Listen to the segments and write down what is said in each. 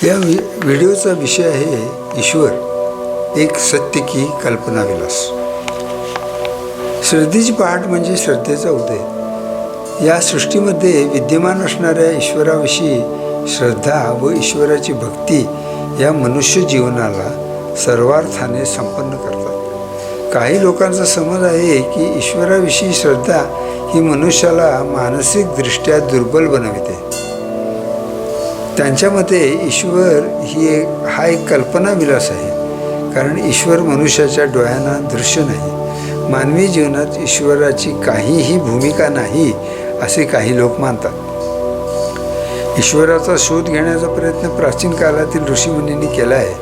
या व्हिडिओचा विषय आहे ईश्वर, एक सत्य की कल्पनाविलास. श्रद्धेची पहाट म्हणजे श्रद्धेचा उदय. या सृष्टीमध्ये विद्यमान असणाऱ्या ईश्वराविषयी श्रद्धा व ईश्वराची भक्ती या मनुष्य जीवनाला सर्वार्थाने संपन्न करतात. काही लोकांचा समज आहे की ईश्वराविषयी श्रद्धा ही मनुष्याला मानसिकदृष्ट्या दुर्बल बनविते. त्यांच्या मते ईश्वर हा एक कल्पनाविलास आहे, कारण ईश्वर मनुष्याच्या डोळ्यांना दृश्य नाही. मानवी जीवनात ईश्वराची काहीही भूमिका नाही असे काही लोक मानतात. ईश्वराचा शोध घेण्याचा प्रयत्न प्राचीन काळातील ऋषीमुनींनी केला आहे,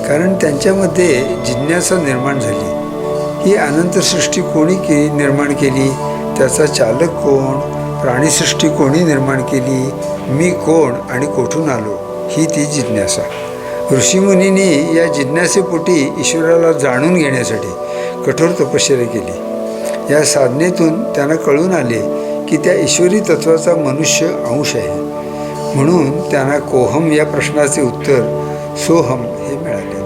कारण त्यांच्यामध्ये जिज्ञासा निर्माण झाली. ही अनंत सृष्टी कोणी निर्माण केली, त्याचा चालक कोण, प्राणीसृष्टी कोणी निर्माण केली, मी कोण आणि कोठून आलो, ही ती जिज्ञासा. ऋषीमुनींनी या जिज्ञासेपोटी ईश्वराला जाणून घेण्यासाठी कठोर तपश्चर्या केली. या साधनेतून त्यांना कळून आले की त्या ईश्वरी तत्वाचा मनुष्य अंश आहे. म्हणून त्यांना कोहम या प्रश्नाचे उत्तर सोहम हे मिळाले.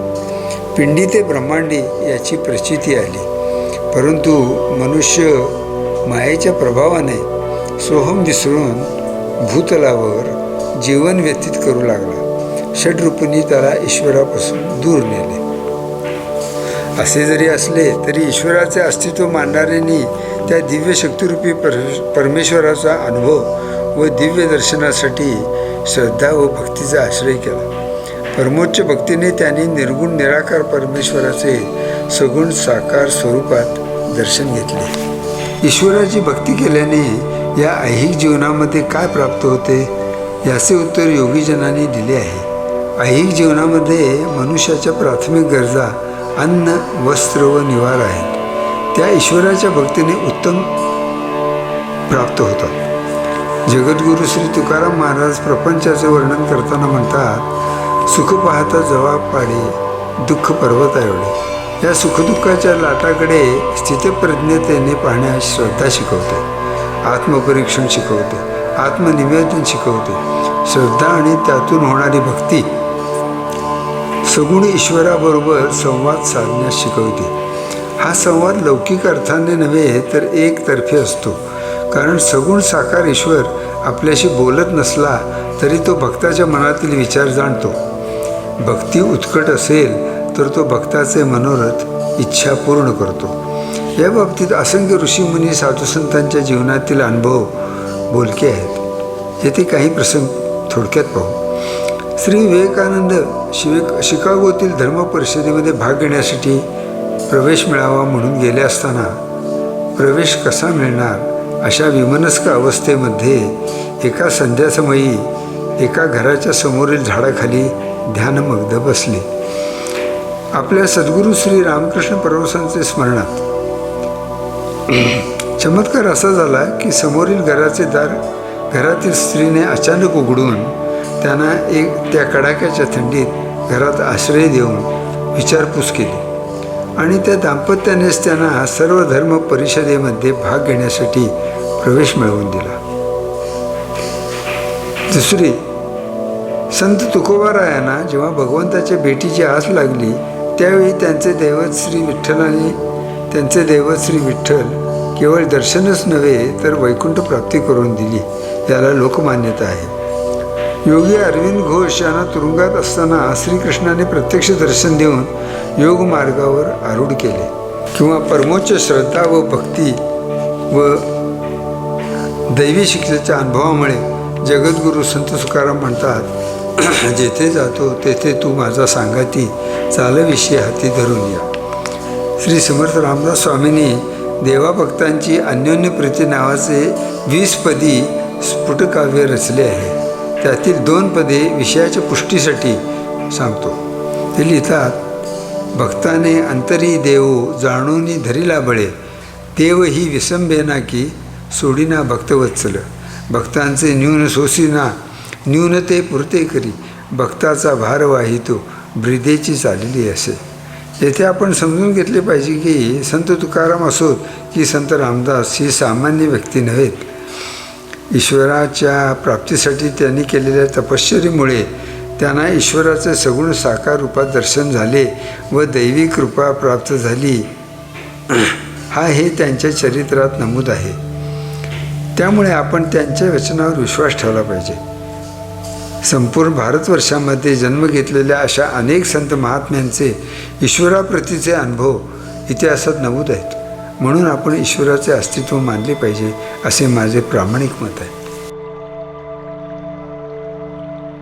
पिंडी ते ब्रह्मांडी याची प्रचिती आली. परंतु मनुष्य मायेच्या प्रभावाने सोहम विसरून भूतलावर जीवन व्यतीत करू लागला. षड्रूपांनी त्याला ईश्वरापासून दूर नेले. असे जरी असले तरी ईश्वराचे अस्तित्व मानणाऱ्यांनी त्या दिव्य शक्तिरूपी परमेश्वराचा अनुभव व दिव्य दर्शनासाठी श्रद्धा व भक्तीचा आश्रय केला. परमोच्च भक्तीने त्यांनी निर्गुण निराकार परमेश्वराचे सगुण साकार स्वरूपात दर्शन घेतले. ईश्वराची भक्ती केल्याने या ऐहिक जीवनामध्ये काय प्राप्त होते, याचे उत्तर योगीजनांनी दिले आहे. ऐहिक जीवनामध्ये मनुष्याच्या प्राथमिक गरजा अन्न, वस्त्र व निवारा आहेत. त्या ईश्वराच्या भक्तीने उत्तम प्राप्त होतात. जगद्गुरू श्री तुकाराम महाराज प्रपंचाचे वर्णन करताना म्हणतात, सुख पाहता जवाब पाडे, दुःख पर्वता एवढे. या सुखदुःखाच्या लाटाकडे स्थितप्रज्ञतेने पाहण्यास श्रद्धा शिकवते, आत्मपरीक्षण शिकवते, आत्मनिवेदन शिकवते. श्रद्धा आणि त्यातून होणारी भक्ती सगुण ईश्वराबरोबर संवाद साधण्यास शिकवते. हा संवाद लौकिक अर्थाने नव्हे तर एकतर्फी असतो, कारण सगुण साकार ईश्वर आपल्याशी बोलत नसला तरी तो भक्ताच्या मनातील विचार जाणतो. भक्ती उत्कट असेल तर तो भक्ताचे मनोरथ इच्छा पूर्ण करतो. या बाबतीत असंख्य ऋषीमुनी साधुसंतांच्या जीवनातील अनुभव बोलके आहेत. येथे काही प्रसंग थोडक्यात पाहू. श्री विवेकानंद शिकागोतील धर्म परिषदेमध्ये भाग घेण्यासाठी प्रवेश मिळावा म्हणून गेले असताना प्रवेश कसा मिळणार अशा विमनस्क अवस्थेमध्ये एका संध्यासमयी एका घराच्या समोरील झाडाखाली ध्यानमग्न बसले. आपल्या सद्गुरू श्री रामकृष्ण परमहंसांचे स्मरणात. चमत्कार असा झाला की समोरील घराचे दार घरातील स्त्रीने अचानक उघडून त्यांना त्या कडाक्याच्या थंडीत घरात आश्रय देऊन विचारपूस केली आणि त्या दाम्पत्यानेच त्यांना सर्व धर्म परिषदेमध्ये भाग घेण्यासाठी प्रवेश मिळवून दिला. दुसरी, संत तुकोबारायांना जेव्हा भगवंताच्या भेटीची आस लागली त्यावेळी त्यांचे दैवत श्री विठ्ठल केवळ दर्शनच नव्हे तर वैकुंठ प्राप्ती करून दिली. याला लोकमान्यता आहे. योगी अरविंद घोष यांना तुरुंगात असताना श्रीकृष्णाने प्रत्यक्ष दर्शन देऊन योग मार्गावर आरूढ केले. किंवा परमोच्च श्रद्धा व भक्ती व दैवी शिक्षेच्या अनुभवामुळे जगद्गुरू संत तुकाराम म्हणतात, जेथे जातो तेथे तू माझा सांगाती, चालविषयी हाती धरून या. श्री समर्थ रामदास स्वामींनी देवाभक्तांची अन्योन्य प्रीती नावाचे 20 पदी स्फुटकाव्य रचले आहे. त्यातील 2 पदे विषयाच्या पुष्टीसाठी सांगतो. ते लिहितात, भक्ताने अंतरी देव जाणूनी धरिला बळे, देव ही विसंबेना की सोडीना भक्तवत्सल, भक्तांचे न्यून सोसीना न्यूनते पुरते करी, भक्ताचा भार वाहितो ब्रिदेची चालली असे. येथे आपण समजून घेतले पाहिजे की संत तुकाराम असोत की संत रामदास ही सामान्य व्यक्ती नव्हेत. ईश्वराच्या प्राप्तीसाठी त्यांनी केलेल्या तपश्चर्येमुळे त्यांना ईश्वराचे सगुण साकार रूपात दर्शन झाले व दैवी कृपा प्राप्त झाली हा हे त्यांच्या चरित्रात नमूद आहे. त्यामुळे आपण त्यांच्या वचनावर विश्वास ठेवला पाहिजे. संपूर्ण भारतवर्षामध्ये जन्म घेतलेल्या अशा अनेक संत महात्म्यांचे ईश्वराप्रतीचे अनुभव इतिहासात नमूद आहेत. म्हणून आपण ईश्वराचे अस्तित्व मानले पाहिजे असे माझे प्रामाणिक मत आहे.